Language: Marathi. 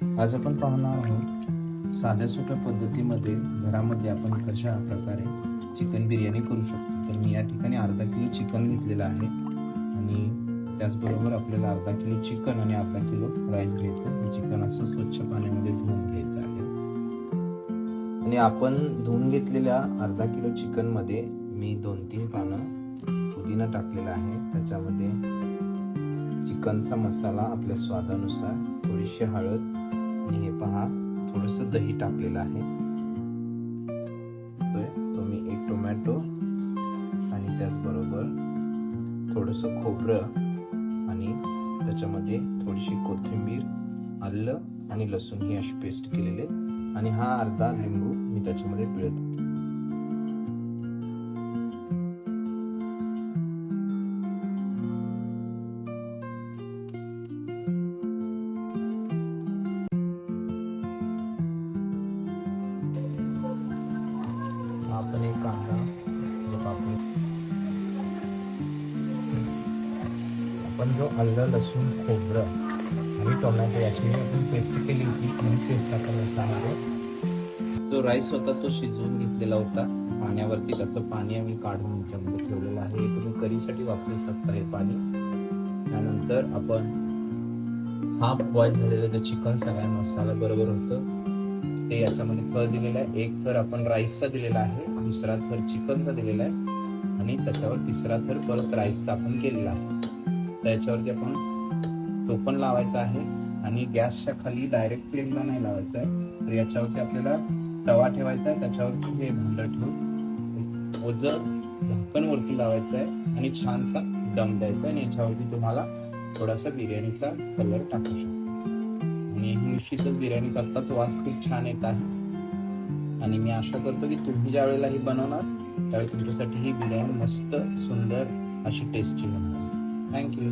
आज आपण पाहणार आहोत साध्या सोप्या पद्धतीमध्ये घरामध्ये आपण कशा प्रकारे चिकन बिर्याणी करू शकतो। तर मी या ठिकाणी अर्धा किलो चिकन घेतलेलं आहे आणि त्याचबरोबर आपल्याला अर्धा किलो चिकन आणि अर्धा किलो राईस घ्यायचं। हे चिकन असं स्वच्छ पाण्यामध्ये धुवून घ्यायचं आहे आणि आपण धुवून घेतलेल्या अर्धा किलो चिकन मध्ये मी 2-3 पानं पुदिना टाकलेला आहे। त्याच्यामध्ये चिकनचा मसाला आपल्या स्वादानुसार, थोडीशी हळद आणि हे पहा थोडंसं दही टाकलेलं आहे। तो मी एक टोमॅटो आणि त्याचबरोबर थोडंसं खोबरं आणि त्याच्यामध्ये थोडीशी कोथिंबीर, आलं आणि लसूण ही अशी पेस्ट केलेली आणि हा अर्धा लिंबू मी त्याच्यामध्ये पिळत आपण एक कांदा जो कापून आपण जो आलं लसूण खोबरं आणि टोमॅटो याची आपण पेस्ट केली होती आणि पेस्ट आपण याच्यामध्ये जो राईस होता तो शिजवून घेतलेला होता पाण्यावरती, त्याचं पाणी आम्ही काढून याच्यामध्ये ठेवलेलं आहे। हे तुम्ही करीसाठी वापरू शकता हे पाणी। त्यानंतर आपण हाफ बॉईल झालेलं जे चिकन सगळ्या मसाला बरोबर होतं ते याच्यामध्ये थर दिलेला आहे। एक थर आपण राईसचा दिलेला आहे, दुसरा थर चिकनचा दिलेला आहे आणि त्याच्यावर तिसरा थर परत राईसचा आपण केलेला आहे। त्याच्यावरती आपण टोपण लावायचं आहे आणि गॅसच्या खाली डायरेक्ट फ्लेमला नाही लावायचं आहे। तर याच्यावरती आपल्याला तवा ठेवायचा आहे, त्याच्यावरती हे भांडं ठेवून ओझं झाकण वरती लावायचं आहे आणि छानसा दम द्यायचा आणि याच्यावरती तुम्हाला थोडासा बिर्याणीचा कलर टाकू शकतो आणि निश्चितच बिर्याणीचा आत्ताच वास खूप छान येत आहे आणि मी आशा करतो की तुम्ही ज्या वेळेला ही बनवणार त्यावेळी तुमच्यासाठी ही बिर्याणी मस्त सुंदर अशी टेस्टी बनणार। थँक्यू।